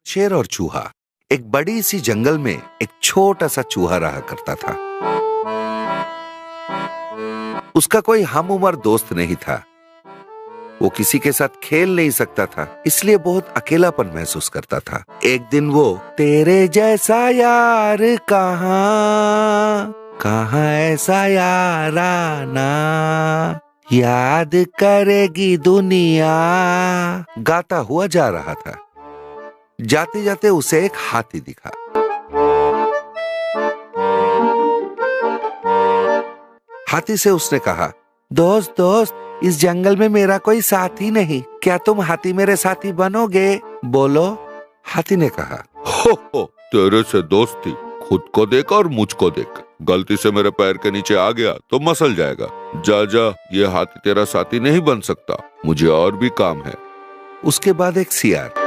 शेर और चूहा। एक बड़ी सी जंगल में एक छोटा सा चूहा रहा करता था। उसका कोई हम उम्र दोस्त नहीं था। वो किसी के साथ खेल नहीं सकता था, इसलिए बहुत अकेलापन महसूस करता था। एक दिन वो तेरे जैसा यार कहाँ, कहाँ ऐसा याराना, याद करेगी दुनिया, गाता हुआ जा रहा था। जाते जाते उसे एक हाथी दिखा। हाथी से उसने कहा, दोस्त दोस्त, इस जंगल में मेरा कोई साथी नहीं, क्या तुम हाथी मेरे साथी बनोगे? बोलो। हाथी ने कहा, हो, तेरे से दोस्ती, खुद को देख और मुझको देख। गलती से मेरे पैर के नीचे आ गया तो मसल जाएगा। जा जा, ये हाथी तेरा साथी नहीं बन सकता, मुझे और भी काम है। उसके बाद एक सियार,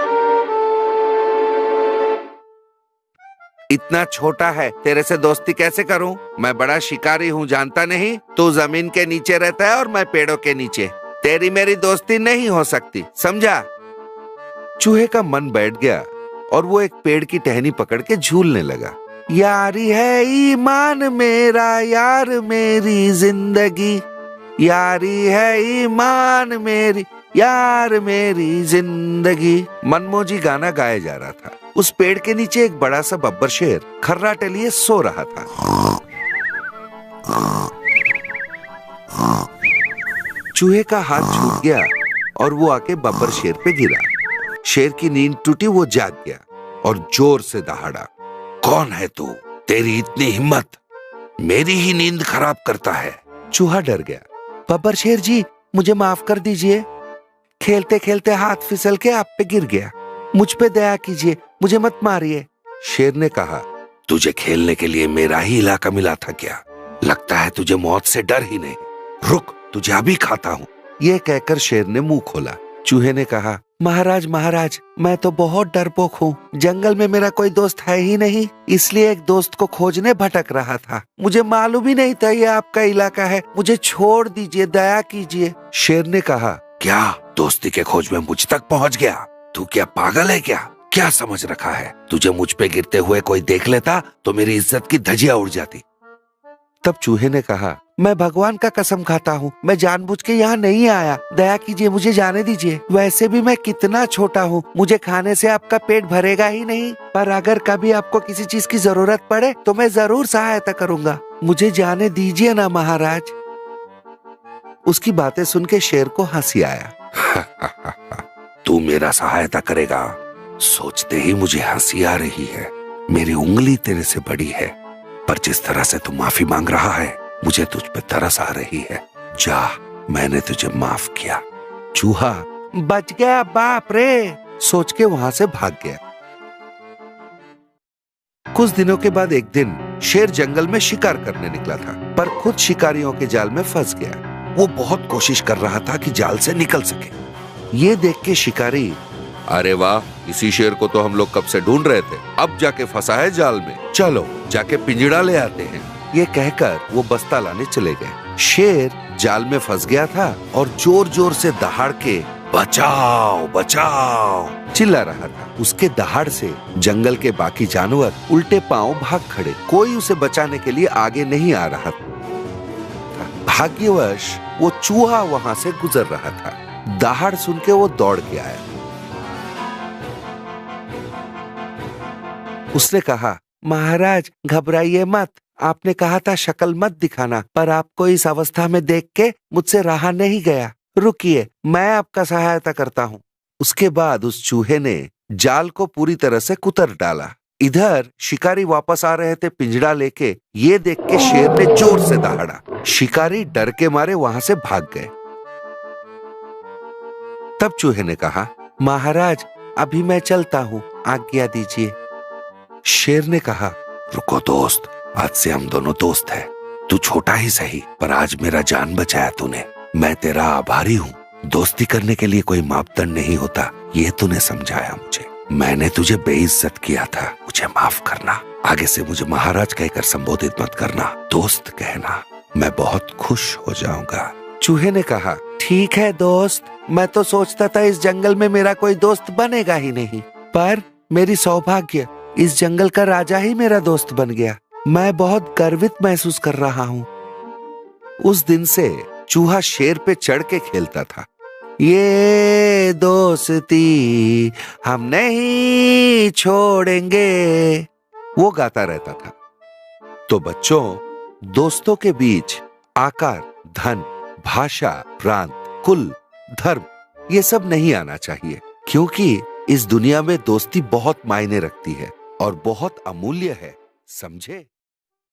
इतना छोटा है, तेरे से दोस्ती कैसे करूं? मैं बड़ा शिकारी हूं, जानता नहीं? तू जमीन के नीचे रहता है और मैं पेड़ों के नीचे। तेरी मेरी दोस्ती नहीं हो सकती, समझा? चूहे का मन बैठ गया और वो एक पेड़ की टहनी पकड़ के झूलने लगा। यारी है ईमान मेरा, यार मेरी जिंदगी, यारी है ईमान मेरी, यार मेरी जिंदगी। मनमोजी गाना गाया जा रहा था। उस पेड़ के नीचे एक बड़ा सा बब्बर शेर खर्राटे लिए सो रहा था। चूहे का हाथ छूट गया और वो आके बब्बर शेर पे गिरा। शेर की नींद टूटी, वो जाग गया और जोर से दहाड़ा, कौन है तू? तेरी इतनी हिम्मत, मेरी ही नींद खराब करता है। चूहा डर गया। बब्बर शेर जी, मुझे माफ कर दीजिए, खेलते खेलते हाथ फिसल के आप पे गिर गया, मुझ पे दया कीजिए, मुझे मत मारिए। शेर ने कहा, तुझे खेलने के लिए मेरा ही इलाका मिला था क्या? लगता है तुझे मौत से डर ही नहीं। रुक, तुझे अभी खाता हूँ। ये कहकर शेर ने मुंह खोला। चूहे ने कहा, महाराज महाराज, मैं तो बहुत डरपोक हूँ, जंगल में मेरा कोई दोस्त है ही नहीं, इसलिए एक दोस्त को खोजने भटक रहा था। मुझे मालूम ही नहीं था ये आपका इलाका है, मुझे छोड़ दीजिए, दया कीजिए। शेर ने कहा, क्या दोस्ती के खोज में मुझ तक पहुँच गया? तू क्या पागल है क्या? क्या समझ रखा है? तुझे मुझ पे गिरते हुए कोई देख लेता तो मेरी इज्जत की धजिया उड़ जाती। तब चूहे ने कहा, मैं भगवान का कसम खाता हूँ, मैं जानबूझ के यहाँ नहीं आया, दया कीजिए, मुझे जाने दीजिए। वैसे भी मैं कितना छोटा हूँ, मुझे खाने से आपका पेट भरेगा ही नहीं, पर अगर कभी आपको किसी चीज की जरूरत पड़े तो मैं जरूर सहायता करूँगा, मुझे जाने दीजिए ना महाराज। उसकी बातें सुन के शेर को हंसी आया। तू मेरा सहायता करेगा, सोचते ही मुझे हंसी आ रही है। मेरी उंगली तेरे से बड़ी है, पर जिस तरह से तू माफी मांग रहा है, मुझे तुझ पे तरस आ रही है। जा, मैंने तुझे माफ किया। चूहा बच गया, बाप रे, सोच के वहां से भाग गया। कुछ दिनों के बाद एक दिन शेर जंगल में शिकार करने निकला था, पर खुद शिकारियों के जाल में फंस गया। वो बहुत कोशिश कर रहा था कि जाल से निकल सके। ये देख के शिकारी, अरे वाह, इसी शेर को तो हम लोग कब से ढूंढ रहे थे, अब जाके फंसा है जाल में, चलो जाके पिंजड़ा ले आते हैं। ये कहकर वो बस्ता लाने चले गए। शेर जाल में फंस गया था और जोर जोर से दहाड़ के बचाओ बचाओ चिल्ला रहा था। उसके दहाड़ से जंगल के बाकी जानवर उल्टे पांव भाग खड़े, कोई उसे बचाने के लिए आगे नहीं आ रहा था। भाग्यवश वो चूहा वहां से गुजर रहा था। दहाड़ सुन के वो दौड़ के आया। उसने कहा, महाराज घबराइए मत, आपने कहा था शक्ल मत दिखाना, पर आपको इस अवस्था में देख के मुझसे रहा नहीं गया। रुकिए, मैं आपका सहायता करता हूँ। उसके बाद उस चूहे ने जाल को पूरी तरह से कुतर डाला। इधर शिकारी वापस आ रहे थे पिंजड़ा लेके। ये देख के शेर ने जोर से दहाड़ा। शिकारी डर के मारे वहां से भाग गए। तब चूहे ने कहा, महाराज अभी मैं चलता हूँ, आज्ञा दीजिए। शेर ने कहा, रुको दोस्त, आज से हम दोनों दोस्त हैं। तू छोटा ही सही, पर आज मेरा जान बचाया तूने। मैं तेरा आभारी हूँ। दोस्ती करने के लिए कोई मापदंड नहीं होता, ये तूने समझाया मुझे। मैंने तुझे बेइज्जत किया था, मुझे माफ करना। आगे से मुझे महाराज कहकर संबोधित मत करना, दोस्त कहना। मैं बहुत खुश हो जाऊंगा। चूहे ने कहा, ठीक है दोस्त, मैं तो सोचता था इस जंगल में मेरा कोई दोस्त बनेगा ही नहीं, पर मेरी सौभाग्य, इस जंगल का राजा ही मेरा दोस्त बन गया। मैं बहुत गर्वित महसूस कर रहा हूँ। उस दिन से चूहा शेर पे चढ़ के खेलता था। ये दोस्ती हम नहीं छोड़ेंगे, वो गाता रहता था। तो बच्चों, दोस्तों के बीच आकार, धन, भाषा, प्रांत, कुल, धर्म ये सब नहीं आना चाहिए, क्योंकि इस दुनिया में दोस्ती बहुत मायने रखती है और बहुत अमूल्य है, समझे?